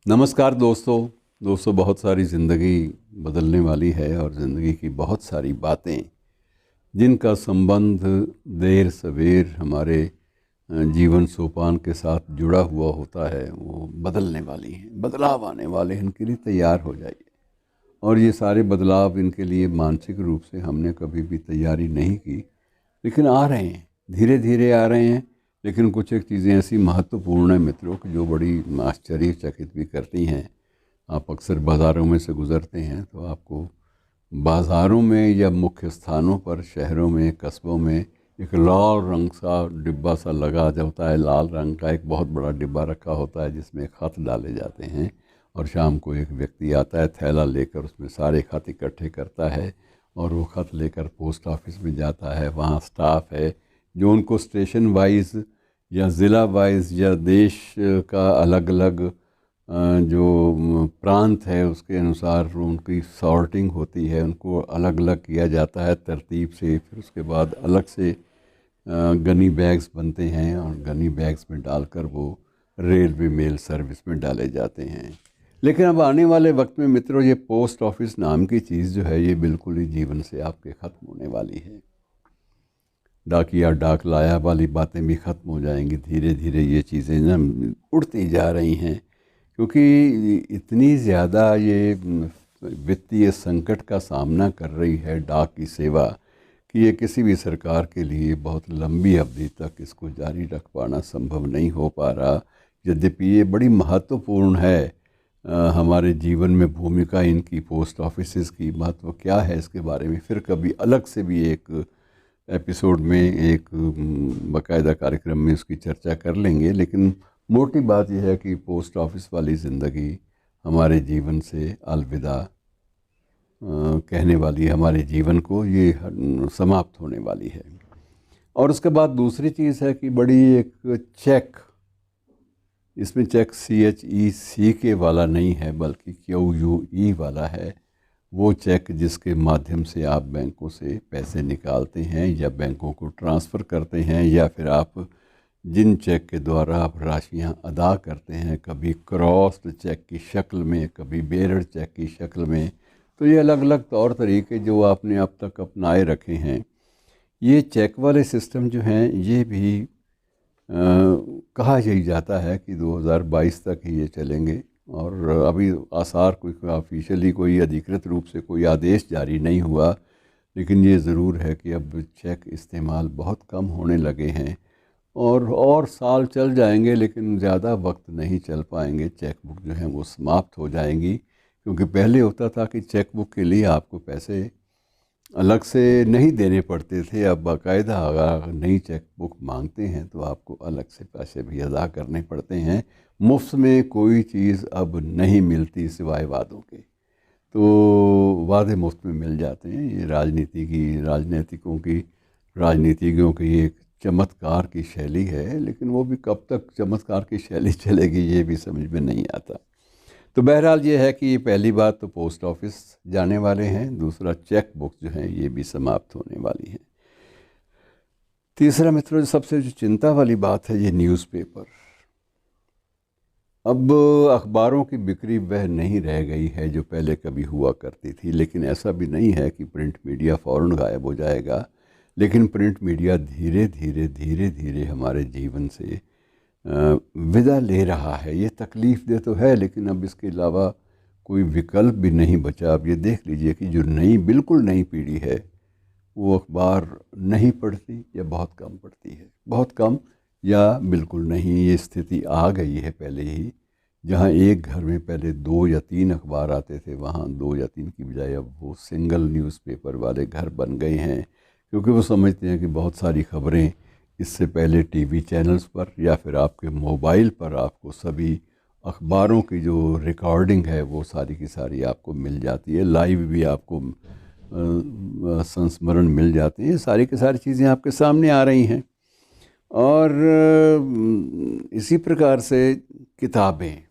नमस्कार दोस्तों बहुत सारी ज़िंदगी बदलने वाली है और ज़िंदगी की बहुत सारी बातें जिनका संबंध देर सवेर हमारे जीवन सोपान के साथ जुड़ा हुआ होता है वो बदलने वाली हैं, बदलाव आने वाले हैं। इनके लिए तैयार हो जाइए। और ये सारे बदलाव इनके लिए मानसिक रूप से हमने कभी भी तैयारी नहीं की, लेकिन आ रहे हैं, धीरे धीरे आ रहे हैं। लेकिन कुछ एक चीज़ें ऐसी महत्वपूर्ण हैं मित्रों कि जो बड़ी आश्चर्यचकित भी करती हैं। आप अक्सर बाज़ारों में से गुज़रते हैं तो आपको बाज़ारों में या मुख्य स्थानों पर, शहरों में, कस्बों में एक लाल रंग सा डिब्बा सा लगा होता है। लाल रंग का एक बहुत बड़ा डिब्बा रखा होता है जिसमें खत डाले जाते हैं। और शाम को एक व्यक्ति आता है थैला लेकर, उसमें सारे खत इकट्ठे करता है और वो ख़त लेकर पोस्ट ऑफिस में जाता है। वहाँ स्टाफ है जो उनको स्टेशन वाइज या ज़िला वाइज या देश का अलग अलग जो प्रांत है उसके अनुसार उनकी सॉर्टिंग होती है, उनको अलग अलग किया जाता है तरतीब से। फिर उसके बाद अलग से गनी बैग्स बनते हैं और गनी बैग्स में डालकर वो रेलवे मेल सर्विस में डाले जाते हैं। लेकिन अब आने वाले वक्त में मित्रों ये पोस्ट ऑफिस नाम की चीज़ जो है ये बिल्कुल ही जीवन से आपके ख़त्म होने वाली है। डाकिया डाक लाया वाली बातें भी ख़त्म हो जाएंगी। धीरे धीरे ये चीज़ें ना उड़ती जा रही हैं, क्योंकि इतनी ज़्यादा ये वित्तीय संकट का सामना कर रही है डाक की सेवा कि ये किसी भी सरकार के लिए बहुत लंबी अवधि तक इसको जारी रख पाना संभव नहीं हो पा रहा। यद्यपि ये बड़ी महत्वपूर्ण है हमारे जीवन में भूमिका इनकी, पोस्ट ऑफिसेज़ की महत्व क्या है इसके बारे में फिर कभी अलग से भी एक एपिसोड में, एक बाकायदा कार्यक्रम में उसकी चर्चा कर लेंगे। लेकिन मोटी बात यह है कि पोस्ट ऑफिस वाली ज़िंदगी हमारे जीवन से अलविदा कहने वाली है, हमारे जीवन को ये समाप्त होने वाली है। और उसके बाद दूसरी चीज़ है कि बड़ी एक चेक, इसमें चेक CHEC वाला नहीं है बल्कि QUE वाला है। वो चेक जिसके माध्यम से आप बैंकों से पैसे निकालते हैं या बैंकों को ट्रांसफ़र करते हैं, या फिर आप जिन चेक के द्वारा आप राशियां अदा करते हैं, कभी क्रॉस्ड चेक की शक्ल में, कभी बेरड चेक की शक्ल में। तो ये अलग अलग तौर तरीके जो आपने अब तक अपनाए रखे हैं। ये चेक वाले सिस्टम जो हैं ये भी कहा यही जाता है कि 2022 तक ही ये चलेंगे। और अभी आसार कोई ऑफिशियली कोई अधिकृत रूप से कोई आदेश जारी नहीं हुआ, लेकिन ये ज़रूर है कि अब चेक इस्तेमाल बहुत कम होने लगे हैं और साल चल जाएंगे, लेकिन ज़्यादा वक्त नहीं चल पाएंगे। चेक बुक जो हैं वो समाप्त हो जाएंगी, क्योंकि पहले होता था कि चेक बुक के लिए आपको पैसे अलग से नहीं देने पड़ते थे। अब बाकायदा अगर नई चेक बुक मांगते हैं तो आपको अलग से पैसे भी अदा करने पड़ते हैं। मुफ्त में कोई चीज़ अब नहीं मिलती सिवाय वादों के। तो वादे मुफ्त में मिल जाते हैं। ये राजनीतिज्ञों की एक चमत्कार की शैली है, लेकिन वो भी कब तक चमत्कार की शैली चलेगी ये भी समझ में नहीं आता। तो बहरहाल ये है कि पहली बात तो पोस्ट ऑफिस जाने वाले हैं, दूसरा चेक बुक जो हैं ये भी समाप्त होने वाली हैं। तीसरा मित्रों सबसे जो चिंता वाली बात है ये न्यूज़पेपर। अब अखबारों की बिक्री वह नहीं रह गई है जो पहले कभी हुआ करती थी। लेकिन ऐसा भी नहीं है कि प्रिंट मीडिया फ़ौरन गायब हो जाएगा, लेकिन प्रिंट मीडिया धीरे धीरे हमारे जीवन से विदा ले रहा है। ये तकलीफ़ दे तो है, लेकिन अब इसके अलावा कोई विकल्प भी नहीं बचा। अब ये देख लीजिए कि जो बिल्कुल नई पीढ़ी है वो अखबार नहीं पढ़ती या बहुत कम पढ़ती है, बहुत कम या बिल्कुल नहीं। ये स्थिति आ गई है पहले ही, जहाँ एक घर में पहले 2 या 3 अखबार आते थे, वहाँ 2 या 3 की बजाय अब वो सिंगल न्यूज़पेपर वाले घर बन गए हैं, क्योंकि वो समझते हैं कि बहुत सारी खबरें इससे पहले टीवी चैनल्स पर या फिर आपके मोबाइल पर आपको सभी अखबारों की जो रिकॉर्डिंग है वो सारी की सारी आपको मिल जाती है। लाइव भी आपको संस्मरण मिल जाते हैं। सारी की सारी चीज़ें आपके सामने आ रही हैं। और इसी प्रकार से किताबें,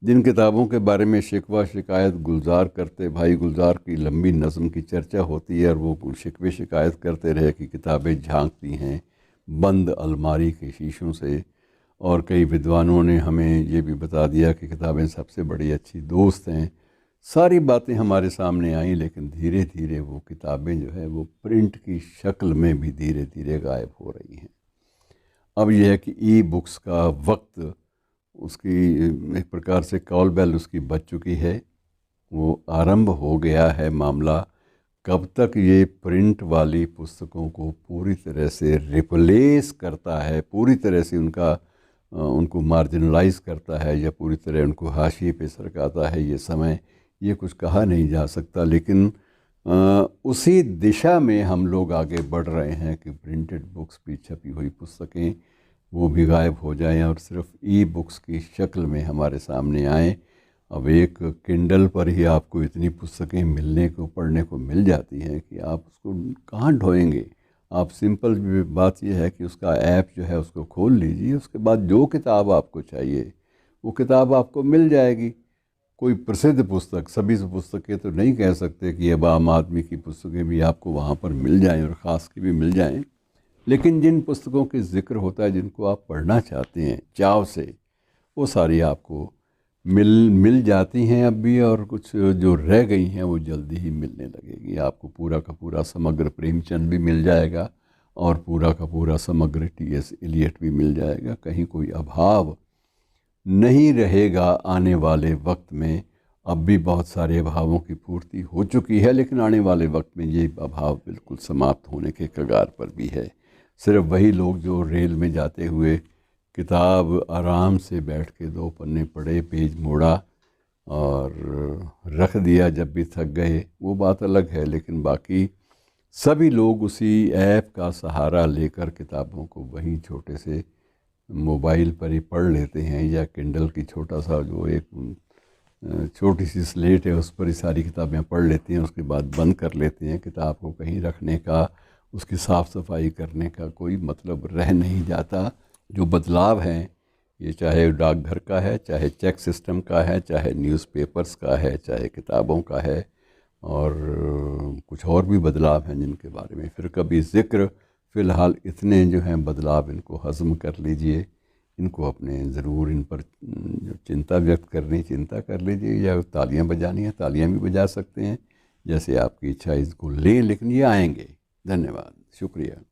जिन किताबों के बारे में शिकवा शिकायत गुलजार करते, भाई गुलजार की लंबी नज़म की चर्चा होती है और वो शिकवे शिकायत करते रहे कि किताबें झांकती हैं बंद अलमारी के शीशों से और कई विद्वानों ने हमें ये भी बता दिया कि किताबें सबसे बड़ी अच्छी दोस्त हैं। सारी बातें हमारे सामने आई, लेकिन धीरे धीरे वो किताबें जो है वो प्रिंट की शक्ल में भी धीरे धीरे गायब हो रही हैं। अब यह है कि ई बुक्स का वक्त, उसकी एक प्रकार से कॉल बेल उसकी बज चुकी है, वो आरंभ हो गया है मामला। कब तक ये प्रिंट वाली पुस्तकों को पूरी तरह से रिप्लेस करता है, पूरी तरह से उनको मार्जिनलाइज करता है या पूरी तरह उनको हाशिए पे सरकाता है, ये समय ये कुछ कहा नहीं जा सकता। लेकिन उसी दिशा में हम लोग आगे बढ़ रहे हैं कि प्रिंटेड बुक्स भी, छपी हुई पुस्तकें वो भी गायब हो जाएं और सिर्फ ई बुक्स की शक्ल में हमारे सामने आएँ। अब एक किंडल पर ही आपको इतनी पुस्तकें मिलने को, पढ़ने को मिल जाती हैं कि आप उसको कहाँ ढोएंगे। आप सिंपल बात यह है कि उसका ऐप जो है उसको खोल लीजिए, उसके बाद जो किताब आपको चाहिए वो किताब आपको मिल जाएगी। कोई प्रसिद्ध पुस्तक, सभी पुस्तकें तो नहीं कह सकते कि अब आम आदमी की पुस्तकें भी आपको वहाँ पर मिल जाएं और ख़ास की भी मिल जाएं, लेकिन जिन पुस्तकों के ज़िक्र होता है, जिनको आप पढ़ना चाहते हैं चाव से, वो सारी आपको मिल जाती हैं अब भी, और कुछ जो रह गई हैं वो जल्दी ही मिलने लगेगी। आपको पूरा का पूरा समग्र प्रेमचंद भी मिल जाएगा और पूरा का पूरा समग्र टी.एस. एलियट भी मिल जाएगा। कहीं कोई अभाव नहीं रहेगा आने वाले वक्त में। अब भी बहुत सारे अभावों की पूर्ति हो चुकी है, लेकिन आने वाले वक्त में ये अभाव बिल्कुल समाप्त होने के कगार पर भी है। सिर्फ वही लोग जो रेल में जाते हुए किताब आराम से बैठ के 2 पन्ने पढ़े, पेज मोड़ा और रख दिया जब भी थक गए, वो बात अलग है। लेकिन बाकी सभी लोग उसी ऐप का सहारा लेकर किताबों को वहीं छोटे से मोबाइल पर ही पढ़ लेते हैं, या किंडल की छोटा सा जो एक छोटी सी स्लेट है उस पर ही सारी किताबें पढ़ लेते हैं। उसके बाद बंद कर लेते हैं। किताब को कहीं रखने का, उसकी साफ़ सफाई करने का कोई मतलब रह नहीं जाता। जो बदलाव हैं, ये चाहे डाकघर का है, चाहे चेक सिस्टम का है, चाहे न्यूज़पेपर्स का है, चाहे किताबों का है, और कुछ और भी बदलाव हैं जिनके बारे में फिर कभी ज़िक्र। फ़िलहाल इतने जो हैं बदलाव, इनको हज़म कर लीजिए, इनको अपने ज़रूर इन पर जो चिंता व्यक्त करनी, चिंता कर लीजिए, या तालियां बजानी है तालियां भी बजा सकते हैं, जैसे आपकी इच्छा, इसको लें, लेकिन ये आएंगे। धन्यवाद, शुक्रिया।